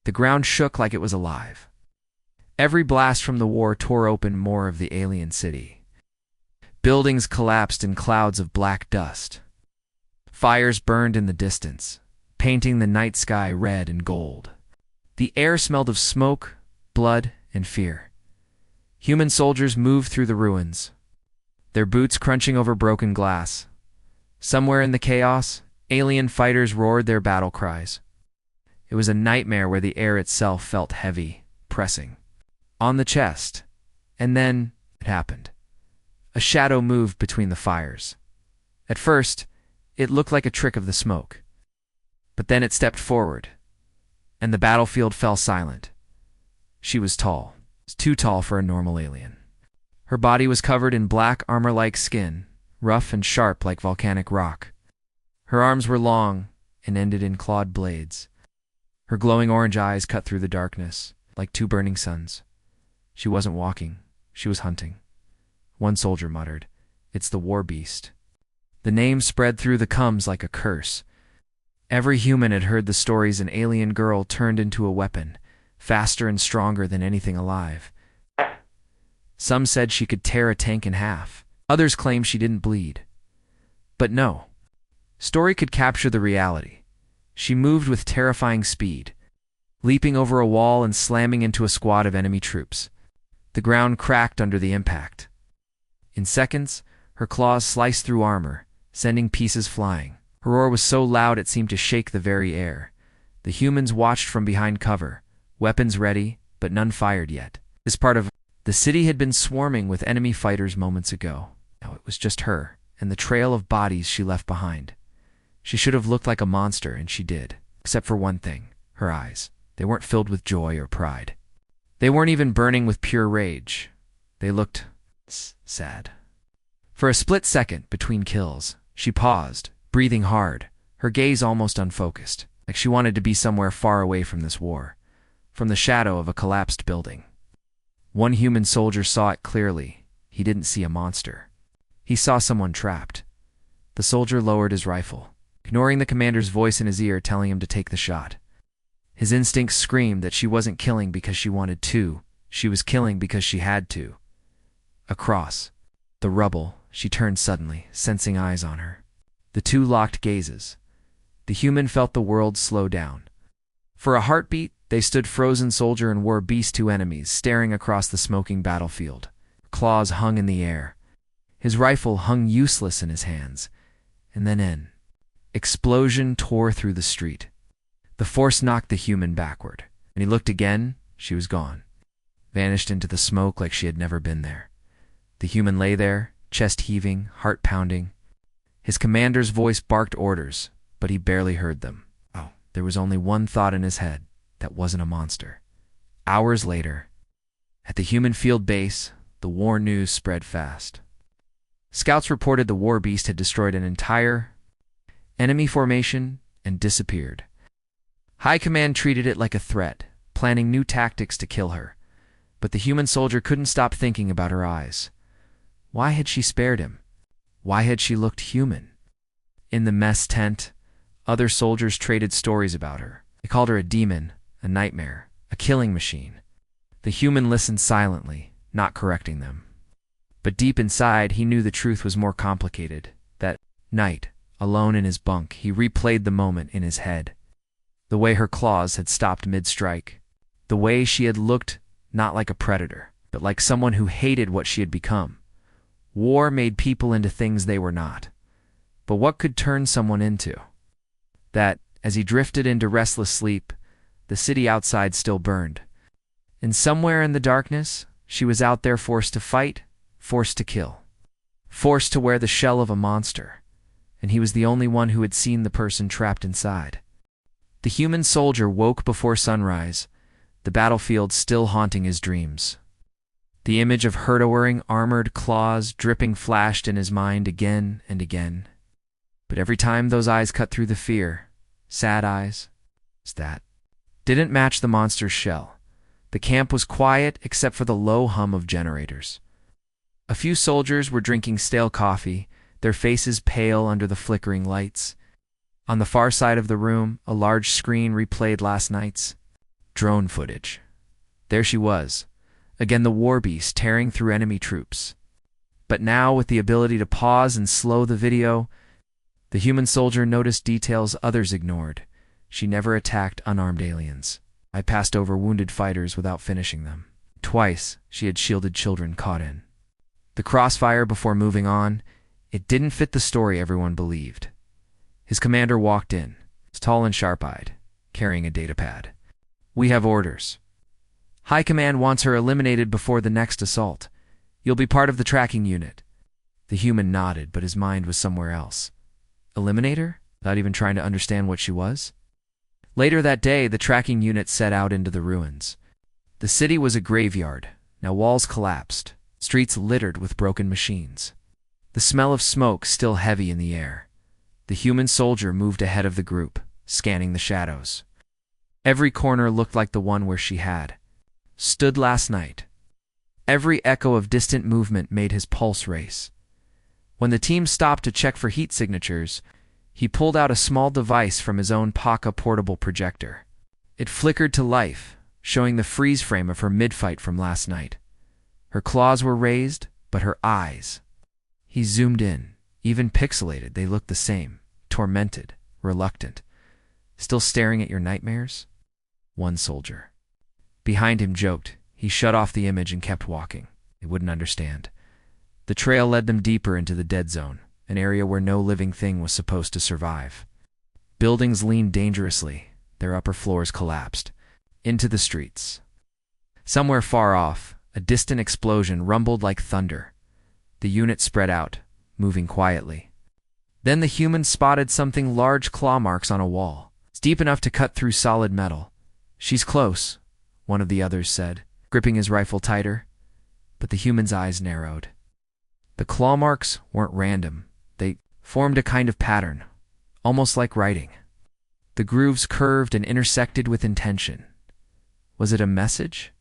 The ground shook like it was alive. Every blast from the war tore open more of the alien city. Buildings collapsed in clouds of black dust. Fires burned in the distance, painting the night sky red and gold. The air smelled of smoke, blood, and fear. Human soldiers moved through the ruins, their boots crunching over broken glass. Somewhere in the chaos, alien fighters roared their battle cries. It was a nightmare where the air itself felt heavy, pressing on the chest. And then it happened. A shadow moved between the fires. At first, it looked like a trick of the smoke. But then it stepped forward, and the battlefield fell silent. She was tall, too tall for a normal alien. Her body was covered in black armor-like skin, rough and sharp like volcanic rock. Her arms were long and ended in clawed blades. Her glowing orange eyes cut through the darkness, like two burning suns. She wasn't walking, she was hunting. One soldier muttered, "It's the war beast." The name spread through the cums like a curse. Every human had heard the stories an alien girl turned into a weapon, faster and stronger than anything alive. Some said she could tear a tank in half. Others claimed she didn't bleed. But no. Story could capture the reality. She moved with terrifying speed, leaping over a wall and slamming into a squad of enemy troops. The ground cracked under the impact. In seconds, her claws sliced through armor, sending pieces flying. Her roar was so loud it seemed to shake the very air. The humans watched from behind cover, weapons ready, but none fired yet. This part of the city had been swarming with enemy fighters moments ago. Now it was just her, and the trail of bodies she left behind. She should have looked like a monster, and she did. Except for one thing, her eyes. They weren't filled with joy or pride. They weren't even burning with pure rage. They looked sad. For a split second between kills, she paused, breathing hard, her gaze almost unfocused, like she wanted to be somewhere far away from this war, from the shadow of a collapsed building. One human soldier saw it clearly. He didn't see a monster. He saw someone trapped. The soldier lowered his rifle, ignoring the commander's voice in his ear telling him to take the shot. His instincts screamed that she wasn't killing because she wanted to. She was killing because she had to. Across the rubble, she turned suddenly, sensing eyes on her. The two locked gazes. The human felt the world slow down. For a heartbeat, they stood frozen soldier and war beast, two enemies, staring across the smoking battlefield. Claws hung in the air. His rifle hung useless in his hands. And then an explosion tore through the street. The force knocked the human backward. When he looked again, she was gone. Vanished into the smoke like she had never been there. The human lay there, chest heaving, heart pounding. His commander's voice barked orders, but he barely heard them. Oh, there was only one thought in his head. That wasn't a monster. Hours later, at the human field base, the war news spread fast. Scouts reported the war beast had destroyed an entire enemy formation and disappeared. High Command treated it like a threat, planning new tactics to kill her. But the human soldier couldn't stop thinking about her eyes. Why had she spared him? Why had she looked human? In the mess tent, other soldiers traded stories about her. They called her a demon, a nightmare, a killing machine. The human listened silently, not correcting them. But deep inside, he knew the truth was more complicated. That night, alone in his bunk, he replayed the moment in his head. The way her claws had stopped mid-strike. The way she had looked not like a predator, but like someone who hated what she had become. War made people into things they were not. But what could turn someone into? That, as he drifted into restless sleep, the city outside still burned. And somewhere in the darkness, she was out there forced to fight, forced to kill. Forced to wear the shell of a monster. And he was the only one who had seen the person trapped inside. The human soldier woke before sunrise, the battlefield still haunting his dreams. The image of hurt-wearing armored claws dripping flashed in his mind again and again. But every time those eyes cut through the fear, sad eyes, that didn't match the monster's shell. The camp was quiet except for the low hum of generators. A few soldiers were drinking stale coffee, their faces pale under the flickering lights. On the far side of the room, a large screen replayed last night's drone footage. There she was, again the war beast tearing through enemy troops. But now, with the ability to pause and slow the video, the human soldier noticed details others ignored. She never attacked unarmed aliens. I passed over wounded fighters without finishing them. Twice, she had shielded children caught in the crossfire before moving on. It didn't fit the story everyone believed. His commander walked in, tall and sharp-eyed, carrying a datapad. "We have orders. High Command wants her eliminated before the next assault. You'll be part of the tracking unit." The human nodded, but his mind was somewhere else. Eliminate her? Without even trying to understand what she was? Later that day, the tracking unit set out into the ruins. The city was a graveyard. Now walls collapsed, streets littered with broken machines. The smell of smoke still heavy in the air. The human soldier moved ahead of the group, scanning the shadows. Every corner looked like the one where she had stood last night. Every echo of distant movement made his pulse race. When the team stopped to check for heat signatures, he pulled out a small device from his own Paka portable projector. It flickered to life, showing the freeze frame of her mid-fight from last night. Her claws were raised, but her eyes. He zoomed in. Even pixelated, they looked the same. Tormented, reluctant. "Still staring at your nightmares?" One soldier behind him joked. He shut off the image and kept walking. They wouldn't understand. The trail led them deeper into the dead zone, an area where no living thing was supposed to survive. Buildings leaned dangerously. Their upper floors collapsed into the streets. Somewhere far off, a distant explosion rumbled like thunder. The unit spread out, moving quietly. Then the humans spotted something large, claw marks on a wall. It's deep enough to cut through solid metal. "She's close," one of the others said, gripping his rifle tighter. But the human's eyes narrowed. The claw marks weren't random. They formed a kind of pattern, almost like writing. The grooves curved and intersected with intention. Was it a message?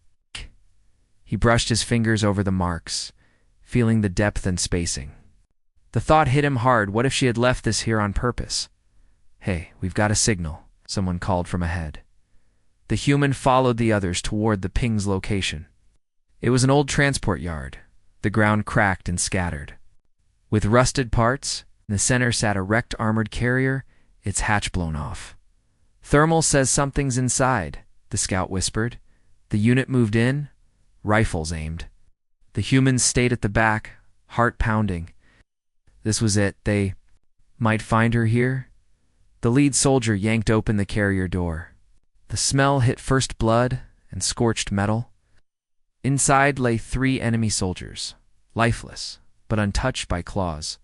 He brushed his fingers over the marks, feeling the depth and spacing. The thought hit him hard. What if she had left this here on purpose? "Hey, we've got a signal," someone called from ahead. The human followed the others toward the ping's location. It was an old transport yard, the ground cracked and scattered. With rusted parts, in the center sat a wrecked armored carrier, its hatch blown off. "Thermal says something's inside," the scout whispered. The unit moved in, rifles aimed. The humans stayed at the back, heart pounding. This was it. They might find her here. The lead soldier yanked open the carrier door. The smell hit first blood and scorched metal. Inside lay 3 enemy soldiers, lifeless, but untouched by claws.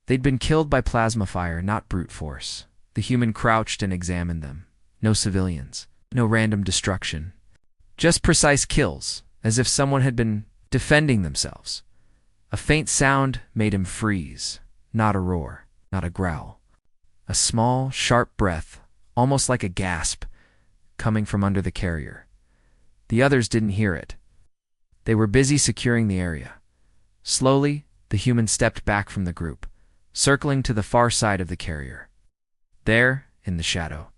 They'd been killed by plasma fire, not brute force. The human crouched and examined them. No civilians, no random destruction. Just precise kills, as if someone had been defending themselves. A faint sound made him freeze. Not a roar, not a growl. A small, sharp breath, almost like a gasp, coming from under the carrier. The others didn't hear it. They were busy securing the area. Slowly, the human stepped back from the group, circling to the far side of the carrier. There, in the shadow,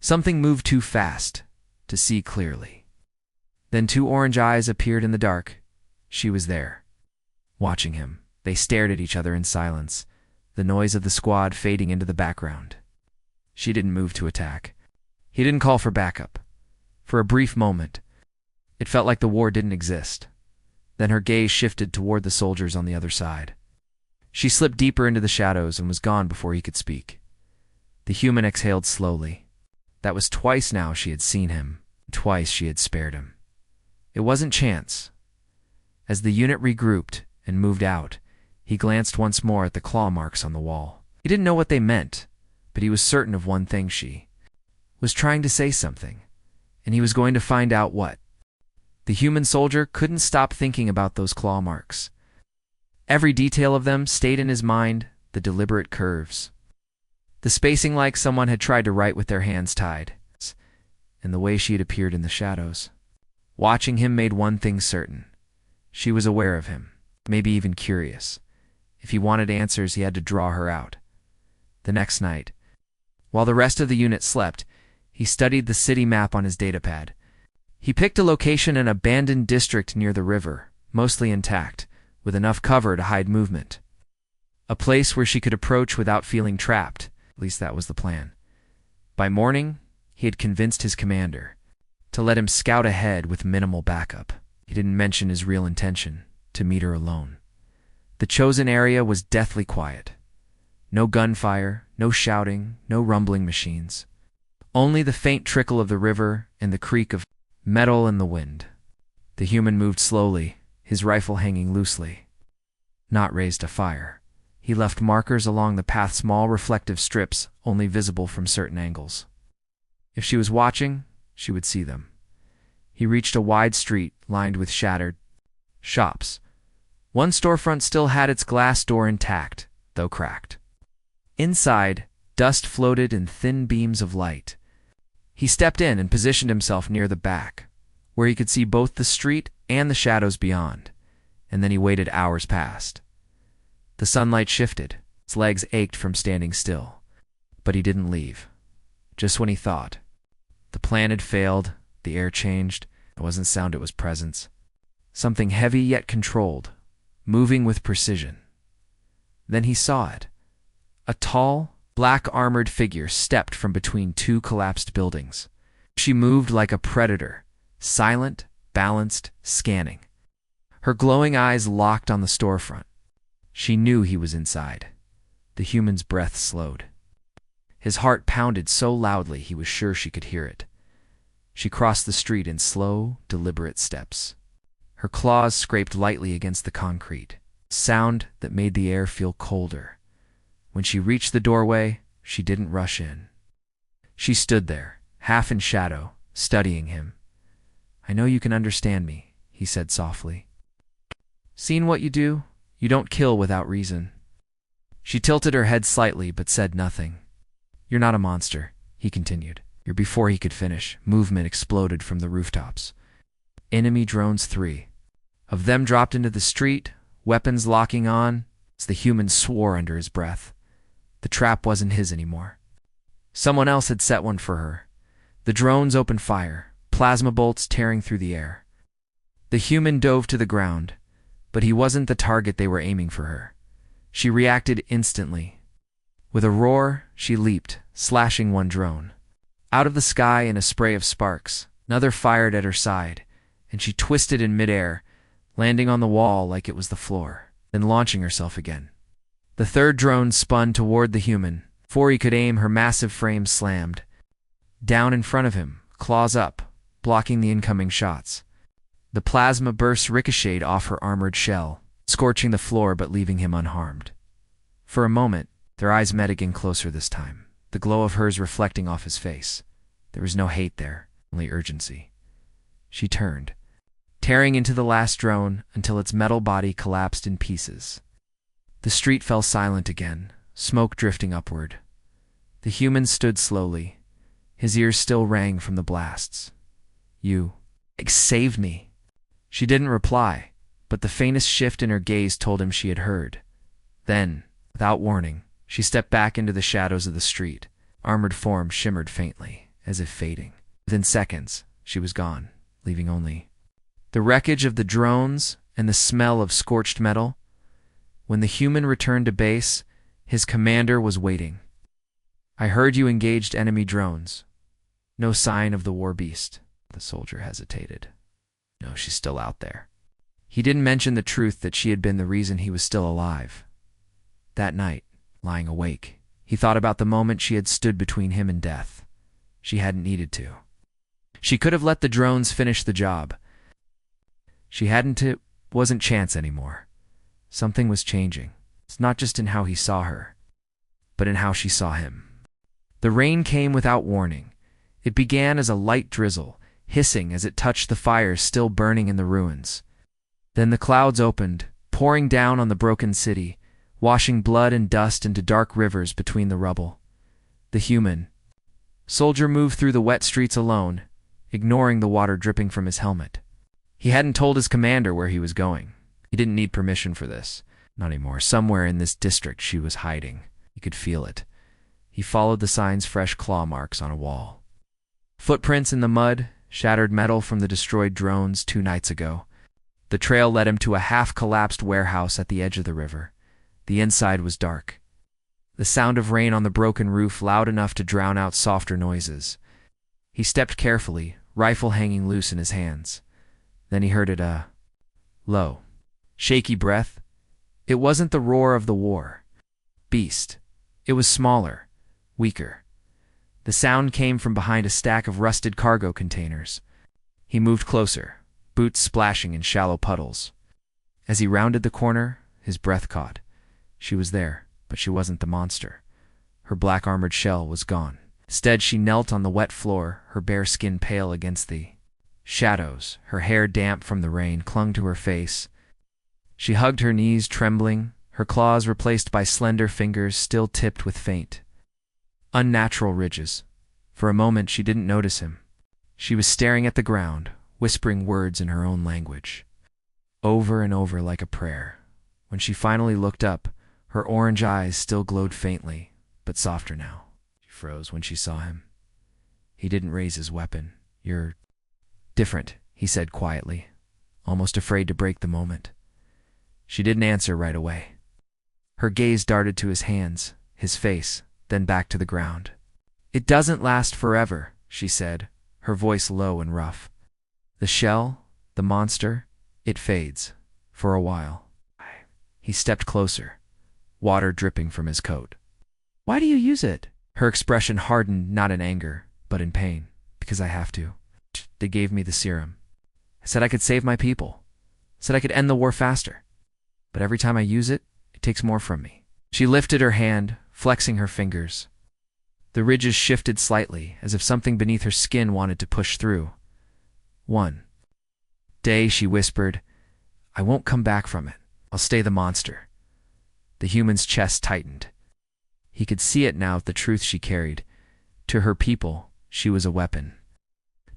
something moved too fast to see clearly. Then 2 orange eyes appeared in the dark. She was there, watching him. They stared at each other in silence, the noise of the squad fading into the background. She didn't move to attack. He didn't call for backup. For a brief moment, it felt like the war didn't exist. Then her gaze shifted toward the soldiers on the other side. She slipped deeper into the shadows and was gone before he could speak. The human exhaled slowly. That was twice now she had seen him. Twice she had spared him. It wasn't chance. As the unit regrouped and moved out, he glanced once more at the claw marks on the wall. He didn't know what they meant, but he was certain of one thing: she was trying to say something, and he was going to find out what. The human soldier couldn't stop thinking about those claw marks. Every detail of them stayed in his mind, the deliberate curves, the spacing like someone had tried to write with their hands tied, and the way she had appeared in the shadows. Watching him made one thing certain. She was aware of him, maybe even curious. If he wanted answers, he had to draw her out. The next night, while the rest of the unit slept, He studied the city map on his datapad. He picked a location in an abandoned district near the river, mostly intact, with enough cover to hide movement. A place where she could approach without feeling trapped. At least that was the plan. By morning, he had convinced his commander to let him scout ahead with minimal backup. He didn't mention his real intention, to meet her alone. The chosen area was deathly quiet. No gunfire, no shouting, no rumbling machines. Only the faint trickle of the river and the creak of metal in the wind. The human moved slowly, his rifle hanging loosely. Not raised to fire. He left markers along the path, small reflective strips only visible from certain angles. If she was watching, she would see them. He reached a wide street lined with shattered shops. One storefront still had its glass door intact, though cracked. Inside, dust floated in thin beams of light. He stepped in and positioned himself near the back, where he could see both the street and the shadows beyond, and then he waited. Hours passed. The sunlight shifted. His legs ached from standing still. But he didn't leave. Just when he thought. The plan had failed, the air changed. It wasn't sound, it was presence. Something heavy yet controlled, moving with precision. Then he saw it. A tall, black-armored figure stepped from between two collapsed buildings. She moved like a predator, silent, balanced, scanning. Her glowing eyes locked on the storefront. She knew he was inside. The human's breath slowed. His heart pounded so loudly he was sure she could hear it. She crossed the street in slow, deliberate steps. Her claws scraped lightly against the concrete, sound that made the air feel colder. When she reached the doorway, she didn't rush in. She stood there, half in shadow, studying him. "I know you can understand me," he said softly. "Seen what you do? You don't kill without reason." She tilted her head slightly but said nothing. "You're not a monster," he continued. Before he could finish, movement exploded from the rooftops. Enemy drones, 3 of them dropped into the street, weapons locking on, as the human swore under his breath. The trap wasn't his anymore. Someone else had set one for her. The drones opened fire, plasma bolts tearing through the air. The human dove to the ground, but he wasn't the target they were aiming for her. She reacted instantly. With a roar, she leaped, slashing one drone. Out of the sky in a spray of sparks, another fired at her side, and she twisted in midair, landing on the wall like it was the floor, then launching herself again. The third drone spun toward the human. Before he could aim, her massive frame slammed. Down in front of him, claws up, blocking the incoming shots. The plasma bursts ricocheted off her armored shell, scorching the floor but leaving him unharmed. For a moment, their eyes met again, closer this time, the glow of hers reflecting off his face. There was no hate there, only urgency. She turned, tearing into the last drone until its metal body collapsed in pieces. The street fell silent again, smoke drifting upward. The human stood slowly. His ears still rang from the blasts. "You saved me." She didn't reply, but the faintest shift in her gaze told him she had heard. Then, without warning, she stepped back into the shadows of the street. Armored form shimmered faintly, as if fading. Within seconds, she was gone, leaving only the wreckage of the drones and the smell of scorched metal. When the human returned to base, his commander was waiting. "I heard you engaged enemy drones. No sign of the war beast." The soldier hesitated. "No, she's still out there." He didn't mention the truth that she had been the reason he was still alive. That night, lying awake, he thought about the moment she had stood between him and death. She hadn't needed to. She could have let the drones finish the job. She hadn't. It wasn't chance anymore. Something was changing. It's not just in how he saw her, but in how she saw him. The rain came without warning. It began as a light drizzle, hissing as it touched the fires still burning in the ruins. Then the clouds opened, pouring down on the broken city, washing blood and dust into dark rivers between the rubble. The human soldier moved through the wet streets alone, ignoring the water dripping from his helmet. He hadn't told his commander where he was going. He didn't need permission for this. Not anymore. Somewhere in this district she was hiding. He could feel it. He followed the sign's fresh claw marks on a wall. Footprints in the mud, shattered metal from the destroyed drones 2 nights ago. The trail led him to a half-collapsed warehouse at the edge of the river. The inside was dark. The sound of rain on the broken roof loud enough to drown out softer noises. He stepped carefully, rifle hanging loose in his hands. Then he heard a low, shaky breath. It wasn't the roar of the war beast. It was smaller, weaker. The sound came from behind a stack of rusted cargo containers. He moved closer, boots splashing in shallow puddles. As he rounded the corner, his breath caught. She was there, but she wasn't the monster. Her black armored shell was gone. Instead, she knelt on the wet floor, her bare skin pale against the shadows. Her hair, damp from the rain, clung to her face. She hugged her knees, trembling, her claws replaced by slender fingers still tipped with faint, unnatural ridges. For a moment, she didn't notice him. She was staring at the ground, whispering words in her own language, over and over like a prayer. When she finally looked up, her orange eyes still glowed faintly, but softer now. She froze when she saw him. He didn't raise his weapon. "You're different," he said quietly, almost afraid to break the moment. She didn't answer right away. Her gaze darted to his hands, his face, then back to the ground. "It doesn't last forever," she said, her voice low and rough. "The shell, the monster, it fades. For a while." He stepped closer, water dripping from his coat. "Why do you use it?" Her expression hardened, not in anger, but in pain. "Because I have to. They gave me the serum. I said I could save my people. Said I could end the war faster. But every time I use it, it takes more from me." She lifted her hand, flexing her fingers. The ridges shifted slightly, as if something beneath her skin wanted to push through. "One day," she whispered, "I won't come back from it. I'll stay the monster." The human's chest tightened. He could see it now, the truth she carried. To her people, she was a weapon.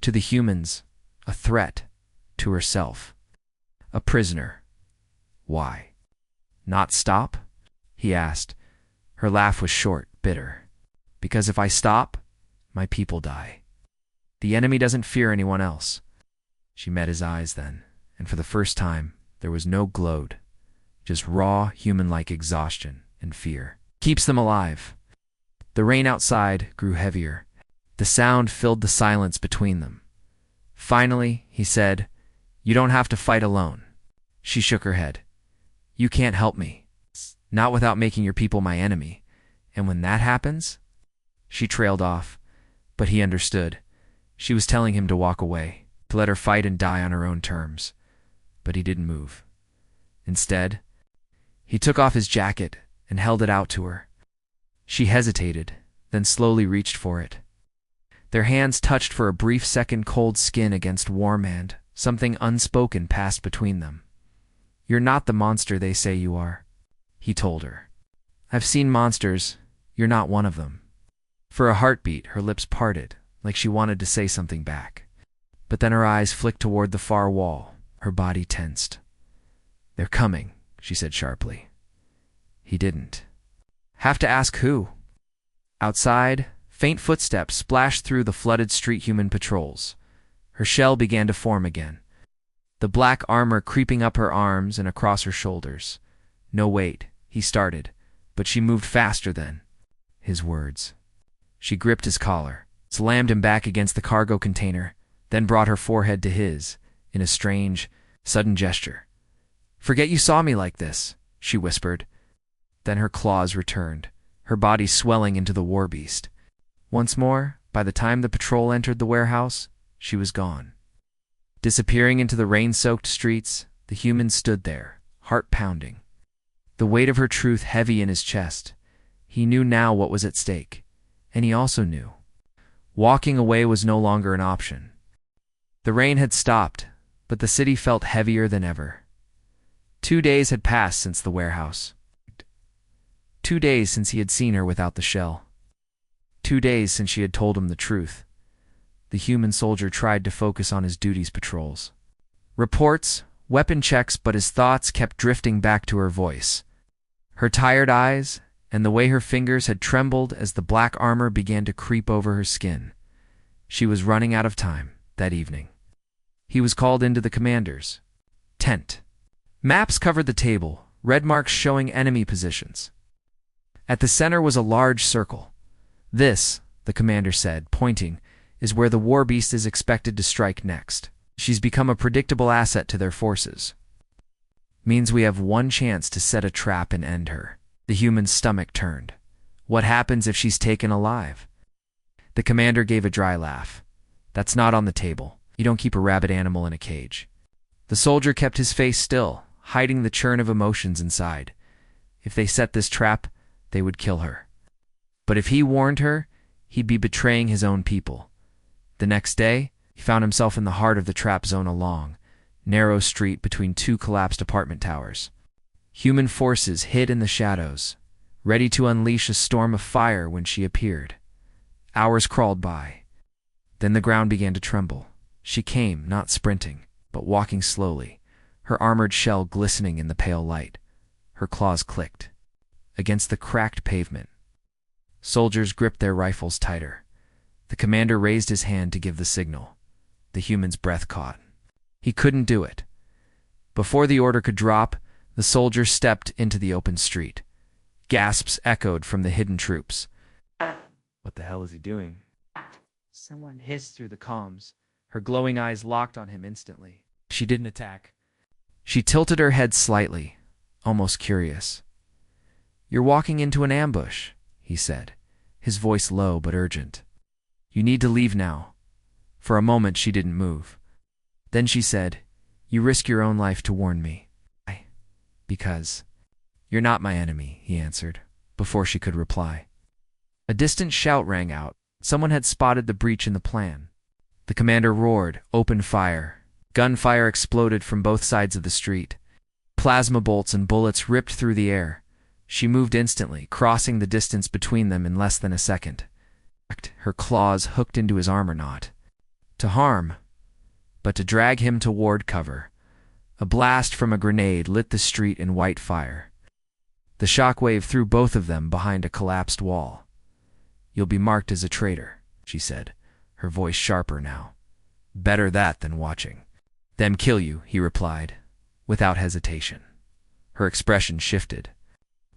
To the humans, a threat. To herself, a prisoner. Why? "Not stop?" he asked. Her laugh was short, bitter. "Because if I stop, my people die. The enemy doesn't fear anyone else." She met his eyes then, and for the first time, there was no gloat, just raw, human-like exhaustion and fear. "Keeps them alive." The rain outside grew heavier. The sound filled the silence between them. Finally, he said, "You don't have to fight alone." She shook her head. "You can't help me. Not without making your people my enemy. And when that happens..." She trailed off, but he understood. She was telling him to walk away, to let her fight and die on her own terms. But he didn't move. Instead, he took off his jacket and held it out to her. She hesitated, then slowly reached for it. Their hands touched for a brief second, cold skin against warm, and something unspoken passed between them. "You're not the monster they say you are," he told her. "I've seen monsters. You're not one of them." For a heartbeat, her lips parted, like she wanted to say something back. But then her eyes flicked toward the far wall, her body tensed. "They're coming," she said sharply. He didn't have to ask who. Outside, faint footsteps splashed through the flooded street. Human patrols. Her shell began to form again, the black armor creeping up her arms and across her shoulders. "No, wait," he started, but she moved faster than his words. She gripped his collar, slammed him back against the cargo container, then brought her forehead to his in a strange, sudden gesture. "Forget you saw me like this," she whispered. Then her claws returned, her body swelling into the war beast. Once more, by the time the patrol entered the warehouse, she was gone. Disappearing into the rain-soaked streets, the human stood there, heart pounding. The weight of her truth heavy in his chest. He knew now what was at stake, and he also knew walking away was no longer an option. The rain had stopped, but the city felt heavier than ever. 2 days had passed since the warehouse. 2 days since he had seen her without the shell. 2 days since she had told him the truth. The human soldier tried to focus on his duties, patrols, reports, weapon checks, but his thoughts kept drifting back to her voice, her tired eyes, and the way her fingers had trembled as the black armor began to creep over her skin. She was running out of time that evening. He was called into the commander's tent. Maps covered the table, red marks showing enemy positions. At the center was a large circle. This, the commander said, pointing, is where the war beast is expected to strike next. She's become a predictable asset to their forces. Means we have one chance to set a trap and end her. The human's stomach turned. What happens if she's taken alive? The commander gave a dry laugh. That's not on the table. You don't keep a rabid animal in a cage. The soldier kept his face still, hiding the churn of emotions inside. If they set this trap, they would kill her. But if he warned her, he'd be betraying his own people. The next day, he found himself in the heart of the trap zone, a long, narrow street between two collapsed apartment towers. Human forces hid in the shadows, ready to unleash a storm of fire when she appeared. Hours crawled by. Then the ground began to tremble. She came, not sprinting, but walking slowly, her armored shell glistening in the pale light. Her claws clicked against the cracked pavement. Soldiers gripped their rifles tighter. The commander raised his hand to give the signal. The human's breath caught. He couldn't do it. Before the order could drop, the soldier stepped into the open street. Gasps echoed from the hidden troops. What the hell is he doing? Someone hissed through the comms. Her glowing eyes locked on him instantly. She didn't attack. She tilted her head slightly, almost curious. You're walking into an ambush, he said, his voice low but urgent. You need to leave now. For a moment she didn't move. Then she said, You risk your own life to warn me. Because you're not my enemy, he answered, before she could reply. A distant shout rang out. Someone had spotted the breach in the plan. The commander roared, Open fire. Gunfire exploded from both sides of the street. Plasma bolts and bullets ripped through the air. She moved instantly, crossing the distance between them in less than a second. Her claws hooked into his armor, not to harm, but to drag him toward cover. A blast from a grenade lit the street in white fire. The shockwave threw both of them behind a collapsed wall. You'll be marked as a traitor, she said, her voice sharper now. Better that than watching them kill you, he replied, without hesitation. Her expression shifted.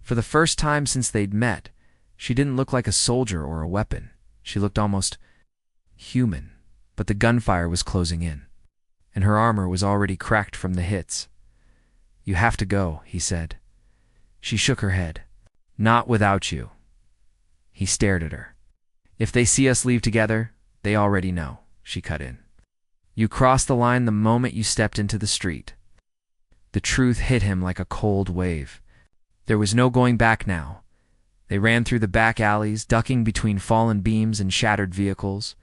For the first time since they'd met, she didn't look like a soldier or a weapon. She looked almost human, but the gunfire was closing in, and her armor was already cracked from the hits. You have to go, he said. She shook her head. Not without you. He stared at her. If they see us leave together, they already know, she cut in. You crossed the line the moment you stepped into the street. The truth hit him like a cold wave. There was no going back now. They ran through the back alleys, ducking between fallen beams and shattered vehicles.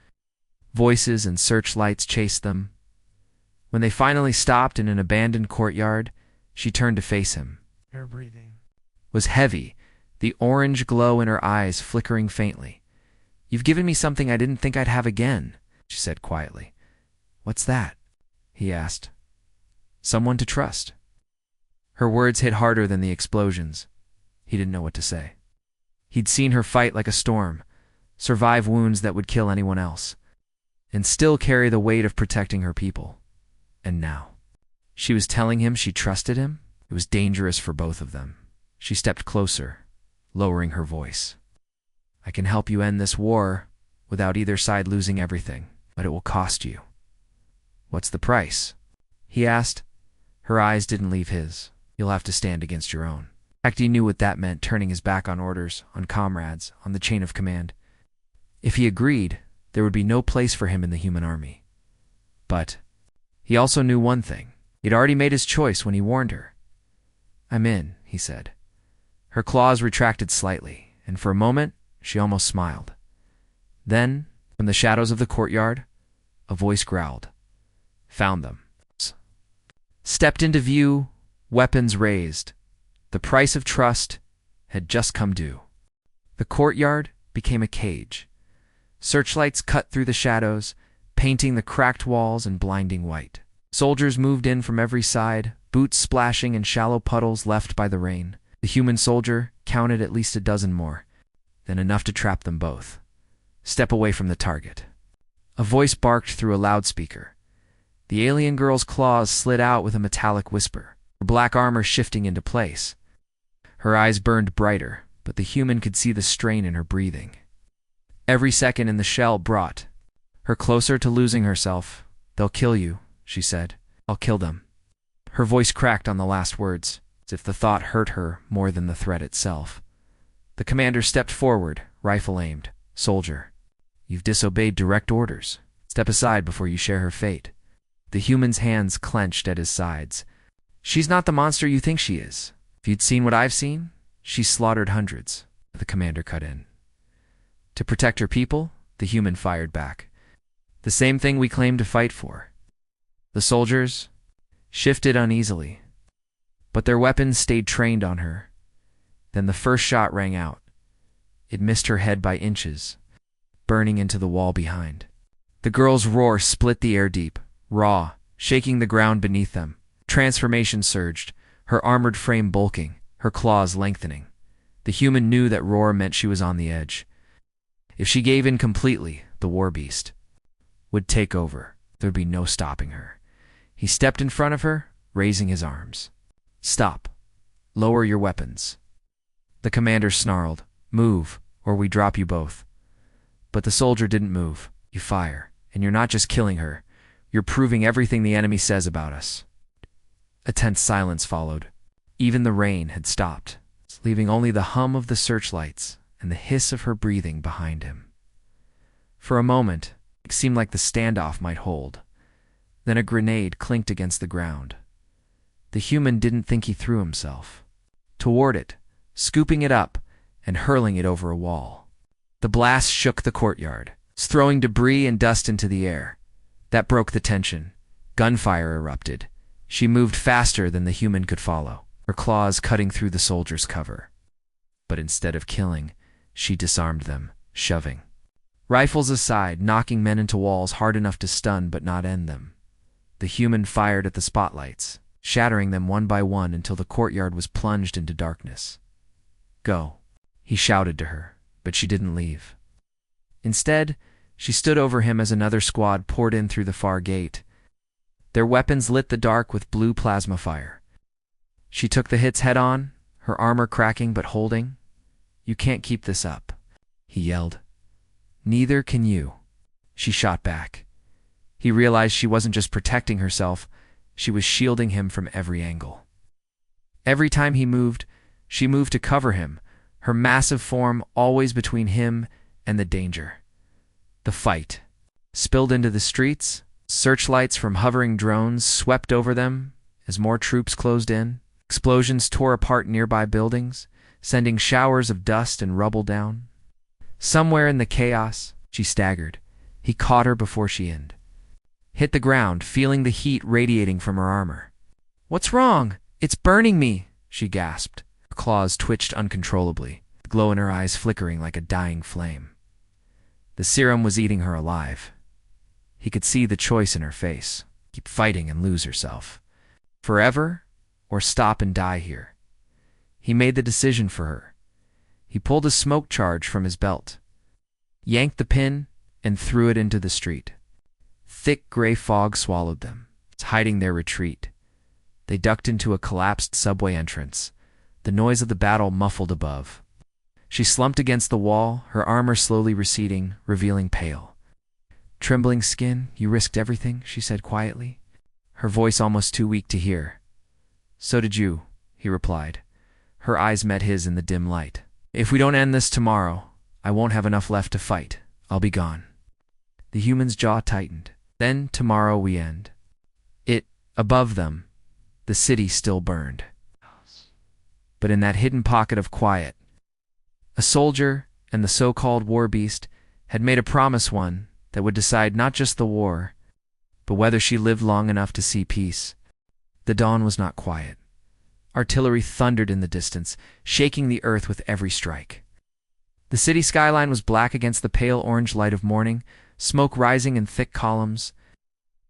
Voices and searchlights chased them. When they finally stopped in an abandoned courtyard, she turned to face him. Her breathing Was heavy, the orange glow in her eyes flickering faintly. You've given me something I didn't think I'd have again, she said quietly. What's that? He asked. Someone to trust. Her words hit harder than the explosions. He didn't know what to say. He'd seen her fight like a storm, survive wounds that would kill anyone else, and still carry the weight of protecting her people. And now, she was telling him she trusted him? It was dangerous for both of them. She stepped closer, lowering her voice. I can help you end this war without either side losing everything, but it will cost you. What's the price? He asked. Her eyes didn't leave his. You'll have to stand against your own. He knew what that meant, turning his back on orders, on comrades, on the chain of command. If he agreed, there would be no place for him in the human army. But he also knew one thing. He'd already made his choice when he warned her. I'm in, he said. Her claws retracted slightly, and for a moment, she almost smiled. Then, from the shadows of the courtyard, a voice growled. Found them. Stepped into view, weapons raised. The price of trust had just come due. The courtyard became a cage. Searchlights cut through the shadows, painting the cracked walls in blinding white. Soldiers moved in from every side, boots splashing in shallow puddles left by the rain. The human soldier counted at least a dozen more, then enough to trap them both. Step away from the target. A voice barked through a loudspeaker. The alien girl's claws slid out with a metallic whisper, her black armor shifting into place. Her eyes burned brighter, but the human could see the strain in her breathing. Every second in the shell brought her closer to losing herself. "They'll kill you," she said. "I'll kill them." Her voice cracked on the last words, as if the thought hurt her more than the threat itself. The commander stepped forward, rifle aimed. "Soldier, you've disobeyed direct orders. Step aside before you share her fate." The human's hands clenched at his sides. "She's not the monster you think she is. If you'd seen what I've seen, she's slaughtered hundreds," the commander cut in. "To protect her people," the human fired back. "The same thing we claim to fight for." The soldiers shifted uneasily, but their weapons stayed trained on her. Then the first shot rang out. It missed her head by inches, burning into the wall behind. The girl's roar split the air deep, raw, shaking the ground beneath them. Transformation surged, her armored frame bulking, her claws lengthening. The human knew that roar meant she was on the edge. If she gave in completely, the war beast would take over. There'd be no stopping her. He stepped in front of her, raising his arms. "Stop. Lower your weapons." The commander snarled, "Move, or we drop you both." But the soldier didn't move. "You fire, and you're not just killing her. You're proving everything the enemy says about us." A tense silence followed. Even the rain had stopped, leaving only the hum of the searchlights and the hiss of her breathing behind him. For a moment, it seemed like the standoff might hold. Then a grenade clinked against the ground. The human didn't think he threw himself toward it, scooping it up and hurling it over a wall. The blast shook the courtyard, throwing debris and dust into the air. That broke the tension. Gunfire erupted. She moved faster than the human could follow, her claws cutting through the soldier's cover. But instead of killing, she disarmed them, shoving rifles aside, knocking men into walls hard enough to stun but not end them. The human fired at the spotlights, shattering them one by one until the courtyard was plunged into darkness. "Go," he shouted to her, but she didn't leave. Instead, she stood over him as another squad poured in through the far gate. Their weapons lit the dark with blue plasma fire. She took the hits head on, her armor cracking but holding. "You can't keep this up," he yelled. "Neither can you," she shot back. He realized she wasn't just protecting herself, she was shielding him from every angle. Every time he moved, she moved to cover him, her massive form always between him and the danger. The fight spilled into the streets. Searchlights from hovering drones swept over them as more troops closed in. Explosions tore apart nearby buildings, sending showers of dust and rubble down. Somewhere in the chaos, she staggered. He caught her before she hit the ground, feeling the heat radiating from her armor. "What's wrong? It's burning me," she gasped. Her claws twitched uncontrollably, the glow in her eyes flickering like a dying flame. The serum was eating her alive. He could see the choice in her face: keep fighting and lose herself forever, or stop and die here. He made the decision for her. He pulled a smoke charge from his belt, yanked the pin, and threw it into the street. Thick gray fog swallowed them, hiding their retreat. They ducked into a collapsed subway entrance, the noise of the battle muffled above. She slumped against the wall, her armor slowly receding, revealing pale, trembling skin. "You risked everything," she said quietly, her voice almost too weak to hear. "So did you," he replied. Her eyes met his in the dim light. "If we don't end this tomorrow, I won't have enough left to fight. I'll be gone." The human's jaw tightened. "Then tomorrow we end." Above them, the city still burned. But in that hidden pocket of quiet, a soldier and the so-called war beast had made a promise, one that would decide not just the war, but whether she lived long enough to see peace. The dawn was not quiet. Artillery thundered in the distance, shaking the earth with every strike. The city skyline was black against the pale orange light of morning, smoke rising in thick columns.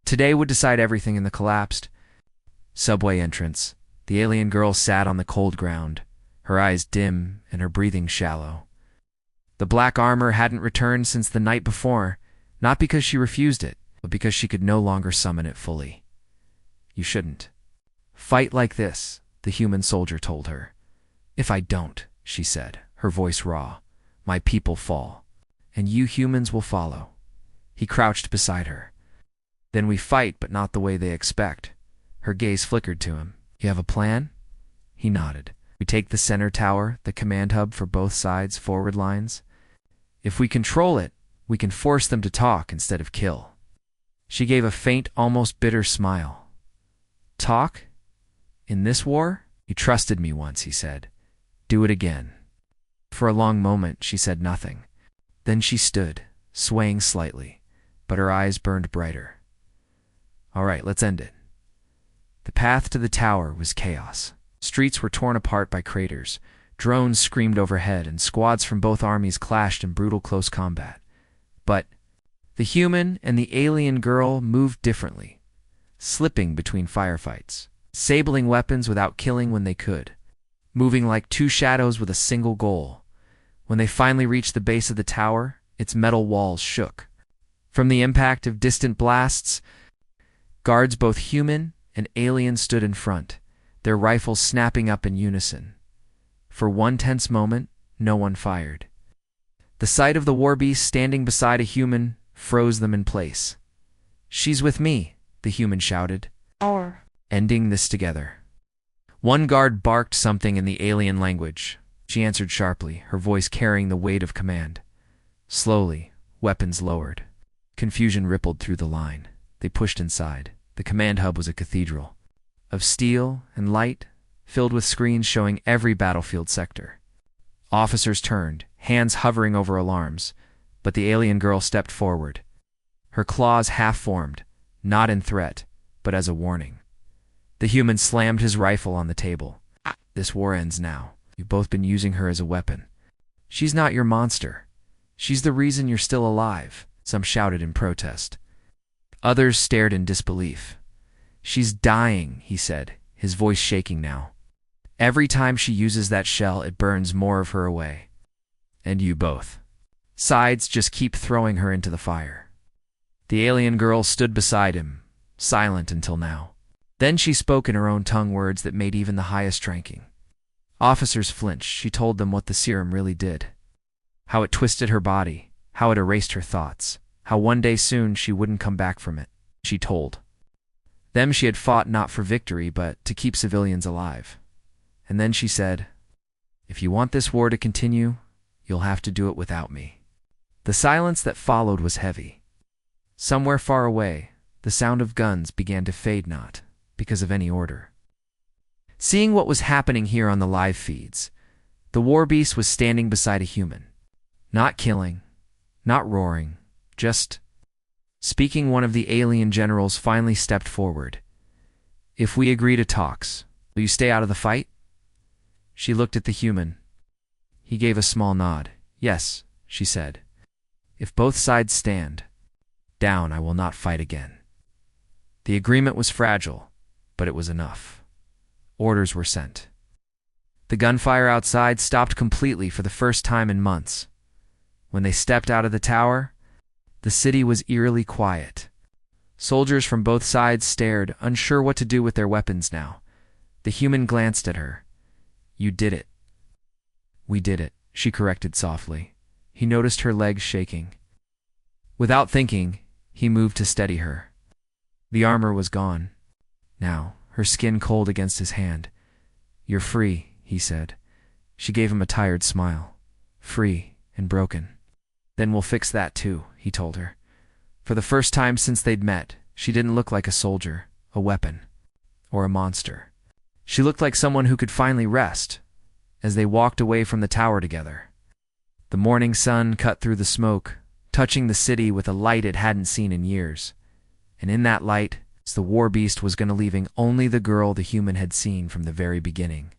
Today would decide everything in the collapsed subway entrance. The alien girl sat on the cold ground, her eyes dim and her breathing shallow. The black armor hadn't returned since the night before. Not because she refused it, but because she could no longer summon it fully. You shouldn't fight like this, the human soldier told her. If I don't, she said, her voice raw, my people fall, and you humans will follow. He crouched beside her. Then we fight, but not the way they expect. Her gaze flickered to him. You have a plan? He nodded. We take the center tower, the command hub for both sides' forward lines. If we control it, we can force them to talk instead of kill. She gave a faint, almost bitter smile. Talk? In this war? You trusted me once, he said. Do it again. For a long moment, she said nothing. Then she stood, swaying slightly, but her eyes burned brighter. All right, let's end it. The path to the tower was chaos. Streets were torn apart by craters. Drones screamed overhead, and squads from both armies clashed in brutal close combat. But the human and the alien girl moved differently, slipping between firefights, sabling weapons without killing when they could, moving like two shadows with a single goal. When they finally reached the base of the tower, its metal walls shook. From the impact of distant blasts, guards both human and alien stood in front, their rifles snapping up in unison. For one tense moment, no one fired. The sight of the war beast standing beside a human froze them in place. She's with me, the human shouted. Ending this together. One guard barked something in the alien language. She answered sharply, her voice carrying the weight of command. Slowly, weapons lowered. Confusion rippled through the line. They pushed inside. The command hub was a cathedral, of steel and light, filled with screens showing every battlefield sector. Officers turned, hands hovering over alarms, but the alien girl stepped forward. Her claws half-formed, not in threat, but as a warning. The human slammed his rifle on the table. This war ends now. You've both been using her as a weapon. She's not your monster. She's the reason you're still alive, some shouted in protest. Others stared in disbelief. She's dying, he said, his voice shaking now. Every time she uses that shell, it burns more of her away. And you both. Sides just keep throwing her into the fire. The alien girl stood beside him, silent until now. Then she spoke in her own tongue words that made even the highest ranking. Officers flinched. She told them what the serum really did. How it twisted her body, how it erased her thoughts, how one day soon she wouldn't come back from it, she told. Them she had fought not for victory, but to keep civilians alive. And then she said, if you want this war to continue, you'll have to do it without me. The silence that followed was heavy. Somewhere far away, the sound of guns began to fade, not because of any order. Seeing what was happening here on the live feeds, the war beast was standing beside a human. Not killing, not roaring, just speaking. One of the alien generals finally stepped forward. If we agree to talks, will you stay out of the fight? She looked at the human. He gave a small nod. Yes, she said. If both sides stand down, I will not fight again. The agreement was fragile, but it was enough. Orders were sent. The gunfire outside stopped completely for the first time in months. When they stepped out of the tower, the city was eerily quiet. Soldiers from both sides stared, unsure what to do with their weapons now. The human glanced at her. You did it. We did it, she corrected softly. He noticed her legs shaking. Without thinking, he moved to steady her. The armor was gone. Now, her skin cold against his hand. You're free, he said. She gave him a tired smile. Free and broken. Then we'll fix that too, he told her. For the first time since they'd met, she didn't look like a soldier, a weapon, or a monster. She looked like someone who could finally rest, as they walked away from the tower together. The morning sun cut through the smoke, touching the city with a light it hadn't seen in years. And in that light, the war beast was going to leaving only the girl the human had seen from the very beginning.